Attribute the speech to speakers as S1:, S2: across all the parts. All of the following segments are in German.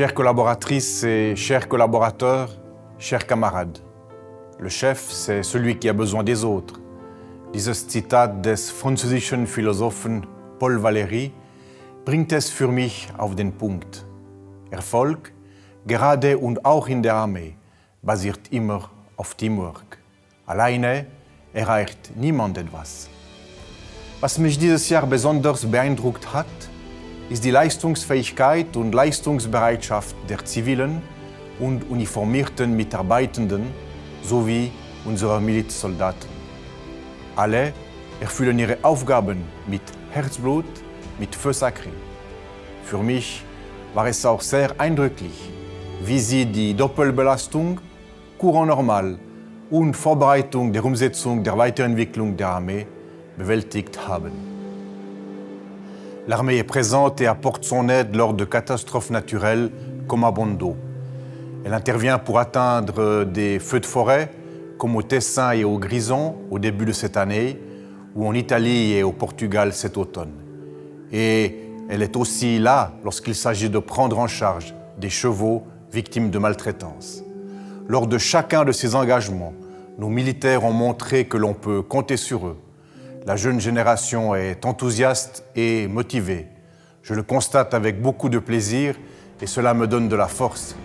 S1: Chères collaboratrices et chers collaborateurs, chers camarades, le chef, c'est celui qui a besoin des autres. Dieses Zitat des französischen Philosophen Paul Valéry bringt es für mich auf den Punkt. Erfolg, gerade und auch in der Armee, basiert immer auf Teamwork. Alleine erreicht niemand etwas. Was mich dieses Jahr besonders beeindruckt hat, ist die Leistungsfähigkeit und Leistungsbereitschaft der zivilen und uniformierten Mitarbeitenden sowie unserer Milizsoldaten. Alle erfüllen ihre Aufgaben mit Herzblut, mit Feu sacré. Für mich war es auch sehr eindrücklich, wie sie die Doppelbelastung, Courant normal und Vorbereitung der Umsetzung der Weiterentwicklung der Armee bewältigt haben. L'armée est présente et apporte son aide lors de catastrophes naturelles comme à Bondo. Elle intervient pour atteindre des feux de forêt, comme au Tessin et au Grison au début de cette année, ou en Italie et au Portugal cet automne. Et elle est aussi là lorsqu'il s'agit de prendre en charge des chevaux victimes de maltraitance. Lors de chacun de ces engagements, nos militaires ont montré que l'on peut compter sur eux. La jeune génération est enthousiaste et motivée. Je le constate avec beaucoup de plaisir et cela me donne de la force.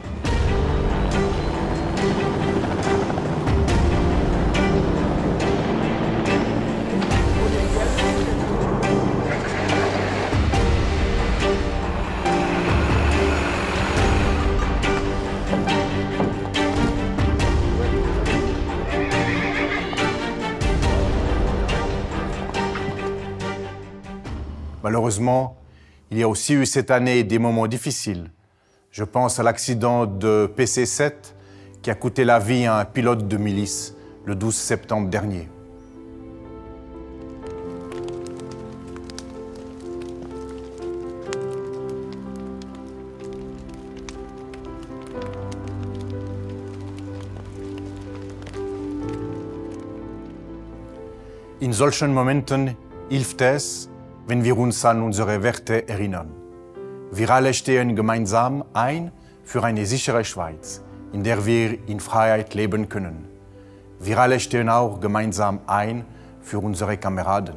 S1: Malheureusement, il y a aussi eu cette année des moments difficiles. Je pense à l'accident de PC-7 qui a coûté la vie à un pilote de milice le 12 septembre dernier. In solchen Momenten hilft es, wenn wir uns an unsere Werte erinnern. Wir alle stehen gemeinsam ein für eine sichere Schweiz, in der wir in Freiheit leben können. Wir alle stehen auch gemeinsam ein für unsere Kameraden.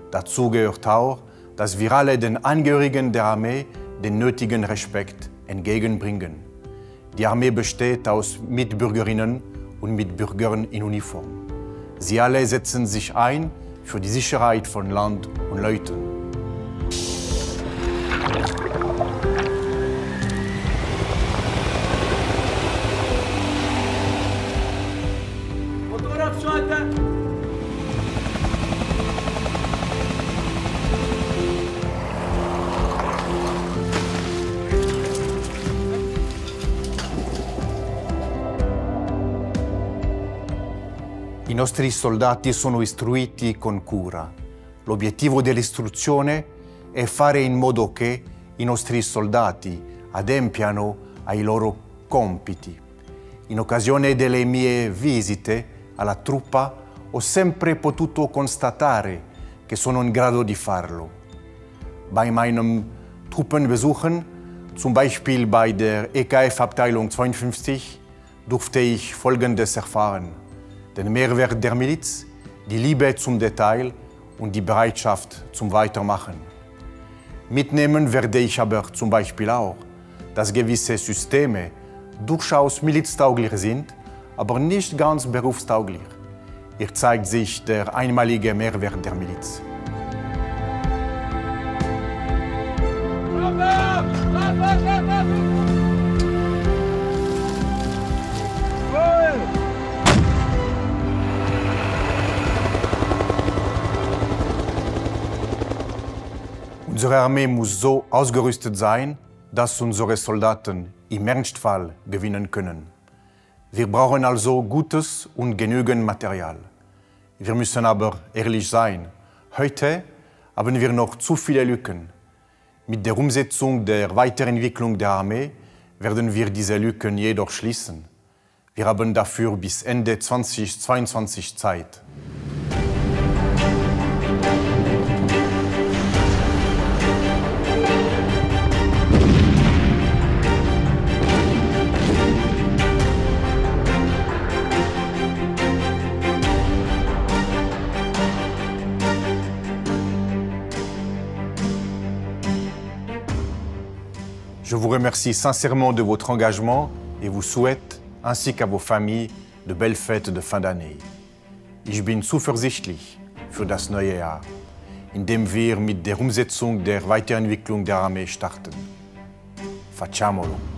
S1: Dazu gehört auch, dass wir alle den Angehörigen der Armee den nötigen Respekt entgegenbringen. Die Armee besteht aus Mitbürgerinnen und Mitbürgern in Uniform. Sie alle setzen sich ein für die Sicherheit von Land und Leuten. I nostri soldati sono istruiti con cura. L'obiettivo dell'istruzione è fare in modo che i nostri soldati adempiano ai loro compiti. In occasione delle mie visite alla truppa ho sempre potuto constatare che sono in grado di farlo. Bei meinen Truppenbesuchen, zum Beispiel bei der EKF-Abteilung 52, durfte ich Folgendes erfahren. Den Mehrwert der Miliz, die Liebe zum Detail und die Bereitschaft zum Weitermachen. Mitnehmen werde ich aber zum Beispiel auch, dass gewisse Systeme durchaus miliztauglich sind, aber nicht ganz berufstauglich. Hier zeigt sich der einmalige Mehrwert der Miliz. Unsere Armee muss so ausgerüstet sein, dass unsere Soldaten im Ernstfall gewinnen können. Wir brauchen also gutes und genügend Material. Wir müssen aber ehrlich sein. Heute haben wir noch zu viele Lücken. Mit der Umsetzung der Weiterentwicklung der Armee werden wir diese Lücken jedoch schließen. Wir haben dafür bis Ende 2022 Zeit. vous remercie sincèrement de votre engagement et vous souhaite, ainsi qu'à vos familles, de belles fêtes de fin d'année. Ich bin zuversichtlich für das neue Jahr, in dem wir mit der Umsetzung der Weiterentwicklung der Armee starten. Facciamolo!